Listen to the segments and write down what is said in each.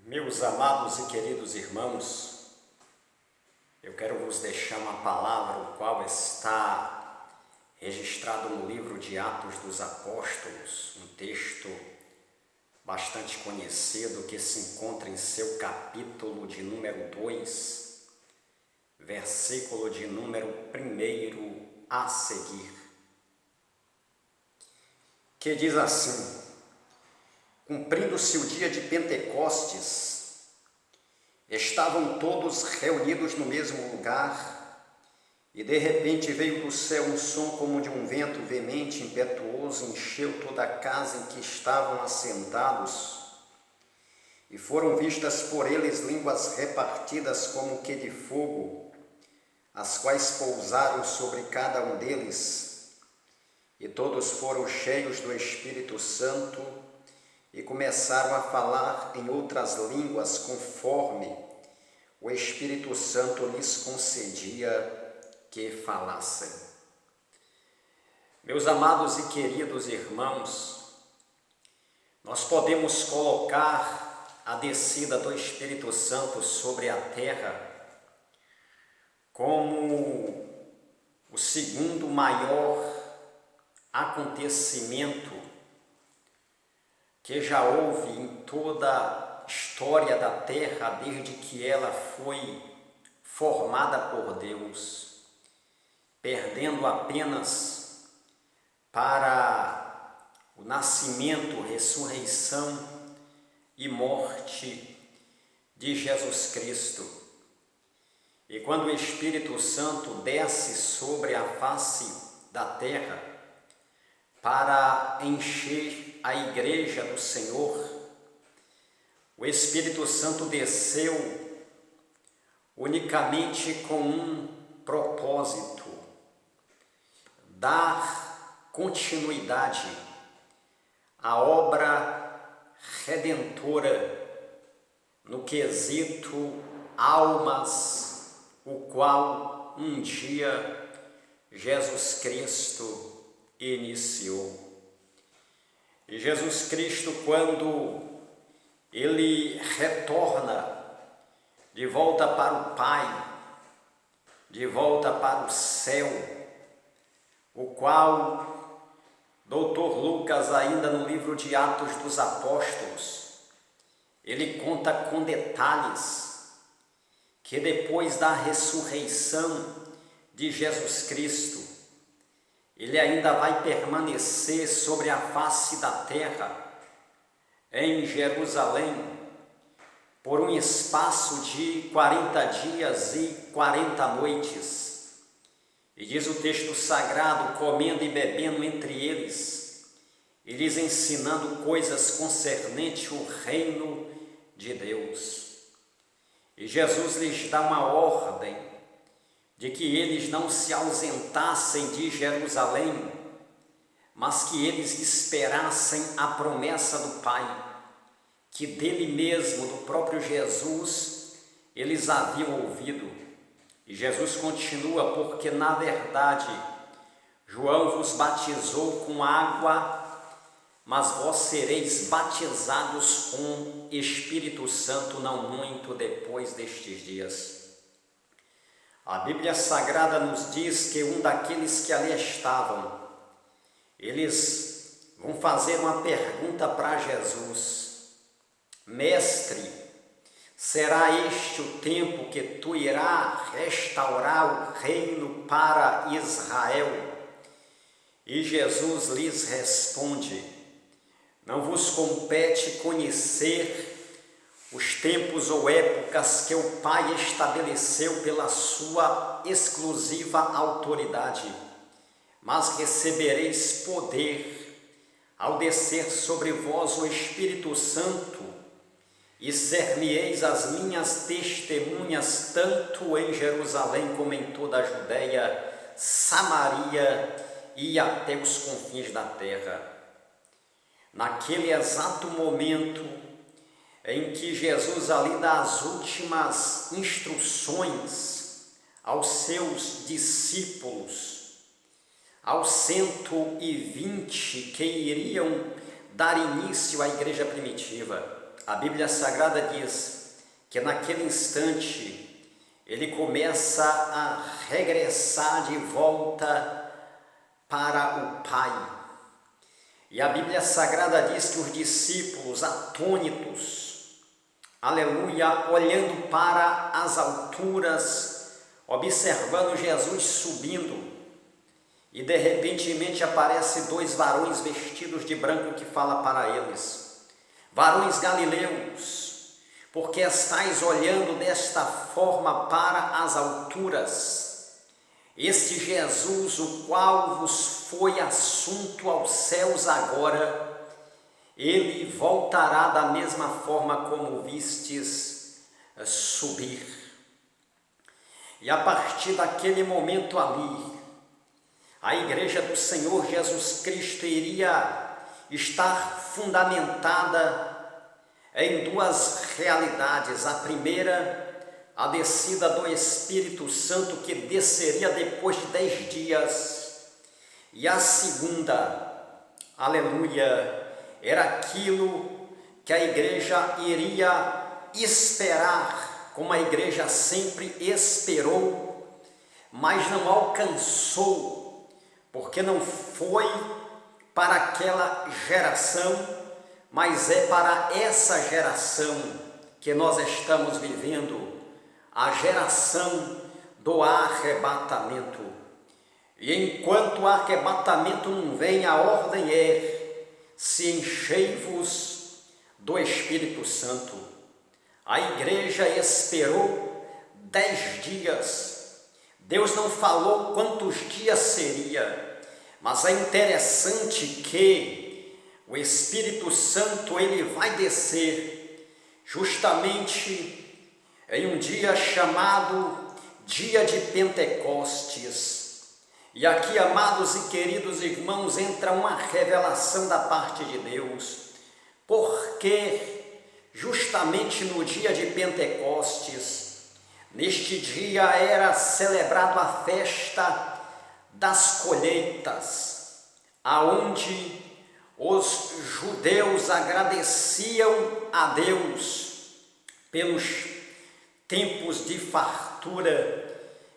Meus amados e queridos irmãos, eu quero vos deixar uma palavra, o qual está registrado no livro de Atos dos Apóstolos, um texto bastante conhecido que se encontra em seu capítulo de número 2, versículo de número 1 a seguir, que diz assim: cumprindo-se o dia de Pentecostes, estavam todos reunidos no mesmo lugar, e de repente veio do céu um som como de um vento veemente, impetuoso, encheu toda a casa em que estavam assentados, e foram vistas por eles línguas repartidas como que de fogo, as quais pousaram sobre cada um deles, e todos foram cheios do Espírito Santo, e começaram a falar em outras línguas conforme o Espírito Santo lhes concedia que falassem. Meus amados e queridos irmãos, nós podemos colocar a descida do Espírito Santo sobre a terra como o segundo maior acontecimento que já houve em toda a história da terra, desde que ela foi formada por Deus, perdendo apenas para o nascimento, ressurreição e morte de Jesus Cristo. E quando o Espírito Santo desce sobre a face da terra para encher a igreja do Senhor, o Espírito Santo desceu unicamente com um propósito: dar continuidade à obra redentora no quesito almas, o qual um dia Jesus Cristo iniciou. E Jesus Cristo, quando ele retorna de volta para o Pai, de volta para o céu, o qual Dr. Lucas, ainda no livro de Atos dos Apóstolos, ele conta com detalhes que depois da ressurreição de Jesus Cristo, ele ainda vai permanecer sobre a face da terra, em Jerusalém, por um espaço de 40 dias e 40 noites. E diz o texto sagrado, comendo e bebendo entre eles, e lhes ensinando coisas concernentes o reino de Deus. E Jesus lhes dá uma ordem de que eles não se ausentassem de Jerusalém, mas que eles esperassem a promessa do Pai, que dele mesmo, do próprio Jesus, eles haviam ouvido. E Jesus continua: porque na verdade João vos batizou com água, mas vós sereis batizados com Espírito Santo não muito depois destes dias. A Bíblia Sagrada nos diz que um daqueles que ali estavam, eles vão fazer uma pergunta para Jesus: Mestre, será este o tempo que tu irás restaurar o reino para Israel? E Jesus lhes responde: não vos compete conhecer os tempos ou épocas que o Pai estabeleceu pela sua exclusiva autoridade, mas recebereis poder ao descer sobre vós o Espírito Santo, e ser-me-eis as minhas testemunhas, tanto em Jerusalém como em toda a Judeia, Samaria e até os confins da terra. Naquele exato momento em que Jesus ali dá as últimas instruções aos seus discípulos, aos 120 que iriam dar início à igreja primitiva, a Bíblia Sagrada diz que naquele instante ele começa a regressar de volta para o Pai. E a Bíblia Sagrada diz que os discípulos, atônitos, aleluia, olhando para as alturas, observando Jesus subindo, e de repentemente aparece dois varões vestidos de branco que fala para eles: varões galileus, porque estáis olhando desta forma para as alturas? Este Jesus, o qual vos foi assunto aos céus agora, ele voltará da mesma forma como vistes subir. E a partir daquele momento ali, a igreja do Senhor Jesus Cristo iria estar fundamentada em duas realidades. A primeira, a descida do Espírito Santo, que desceria depois de 10 dias. E a segunda, aleluia, era aquilo que a igreja iria esperar, como a igreja sempre esperou, mas não alcançou, porque não foi para aquela geração, mas é para essa geração que nós estamos vivendo, a geração do arrebatamento. E enquanto o arrebatamento não vem, a ordem é: se enchei-vos do Espírito Santo. A igreja esperou 10 dias. Deus não falou quantos dias seria, mas é interessante que o Espírito Santo ele vai descer justamente em um dia chamado Dia de Pentecostes. E aqui, amados e queridos irmãos, entra uma revelação da parte de Deus, porque justamente no dia de Pentecostes, neste dia era celebrado a festa das colheitas, aonde os judeus agradeciam a Deus pelos tempos de fartura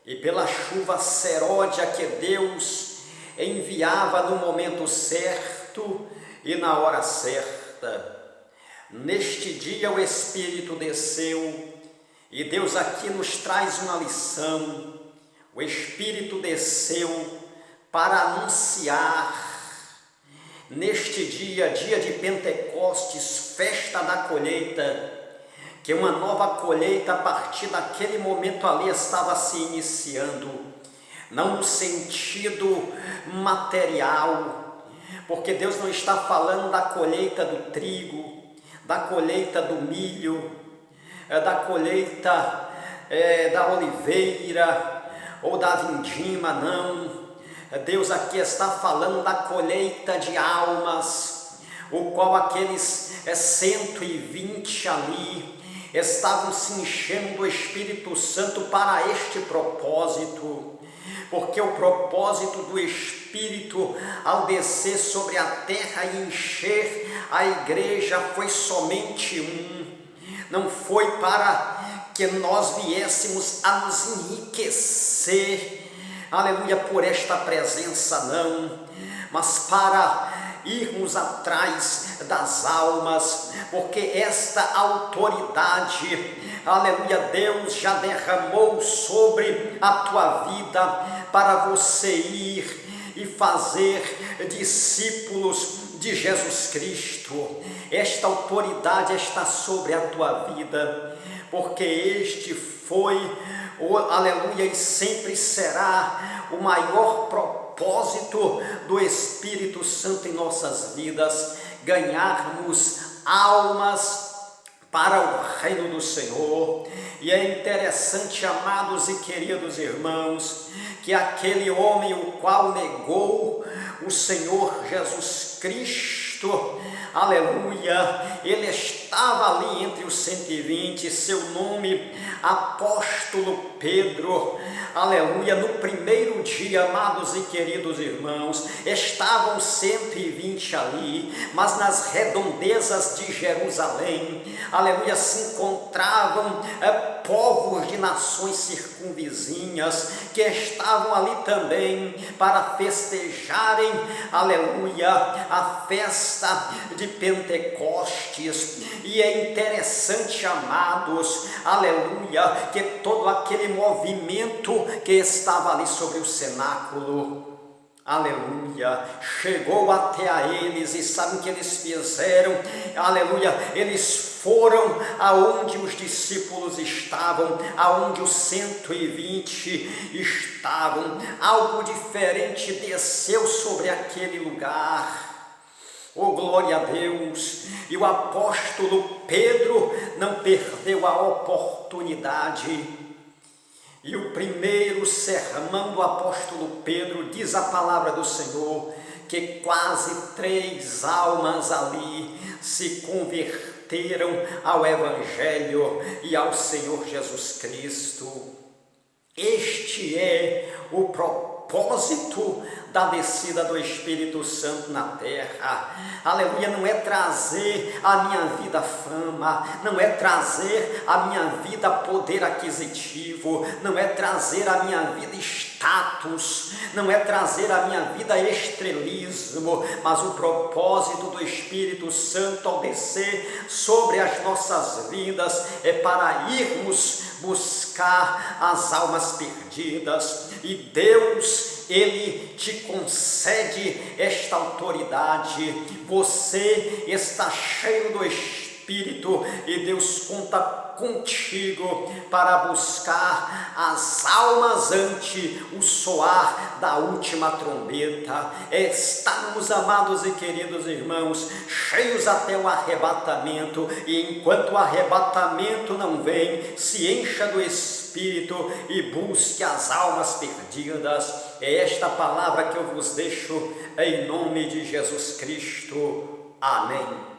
e pela chuva seródia que Deus enviava no momento certo e na hora certa. Neste dia o Espírito desceu e Deus aqui nos traz uma lição. O Espírito desceu para anunciar neste dia, dia de Pentecostes, festa da colheita, que uma nova colheita a partir daquele momento ali estava se iniciando, não no sentido material, porque Deus não está falando da colheita do trigo, da colheita do milho, da colheita da oliveira ou da vindima, não. Deus aqui está falando da colheita de almas, o qual aqueles 120 ali estavam se enchendo do Espírito Santo para este propósito, porque o propósito do Espírito ao descer sobre a terra e encher a igreja foi somente não foi para que nós viéssemos a nos enriquecer, aleluia, por esta presença, não, mas para irmos atrás das almas, porque esta autoridade, aleluia, Deus já derramou sobre a tua vida para você ir e fazer discípulos de Jesus Cristo. Esta autoridade está sobre a tua vida, porque este foi, aleluia, e sempre será o maior propósito do Espírito Santo em nossas vidas, ganharmos almas para o reino do Senhor. E é interessante, amados e queridos irmãos, que aquele homem o qual negou o Senhor Jesus Cristo Cristo, aleluia, ele estava ali entre os 120, seu nome, apóstolo Pedro, aleluia. No primeiro dia, amados e queridos irmãos, estavam 120 ali, mas nas redondezas de Jerusalém, aleluia, se encontravam povos de nações circunvizinhas que estavam ali também para festejarem, aleluia, a festa de Pentecostes. E é interessante, amados, aleluia, que todo aquele movimento que estava ali sobre o cenáculo, aleluia, chegou até a eles, e sabem o que eles fizeram? Aleluia, eles foram aonde os discípulos estavam, aonde os 120 estavam. Algo diferente desceu sobre aquele lugar. Oh, glória a Deus! E o apóstolo Pedro não perdeu a oportunidade. E o primeiro sermão do apóstolo Pedro, diz a palavra do Senhor, que quase 3 almas ali se converteram ao Evangelho e ao Senhor Jesus Cristo. Este é o propósito da descida do Espírito Santo na terra, aleluia. Não é trazer à minha vida fama, não é trazer à minha vida poder aquisitivo, não é trazer à minha vida status, não é trazer à minha vida estrelismo, mas o propósito do Espírito Santo ao descer sobre as nossas vidas é para irmos buscar as almas perdidas. E Deus, Ele te concede esta autoridade. Você está cheio do Espírito e Deus conta contigo para buscar as almas ante o soar da última trombeta. Estamos, amados e queridos irmãos, cheios até o arrebatamento, e enquanto o arrebatamento não vem, se encha do Espírito e busque as almas perdidas. É esta palavra que eu vos deixo em nome de Jesus Cristo. Amém.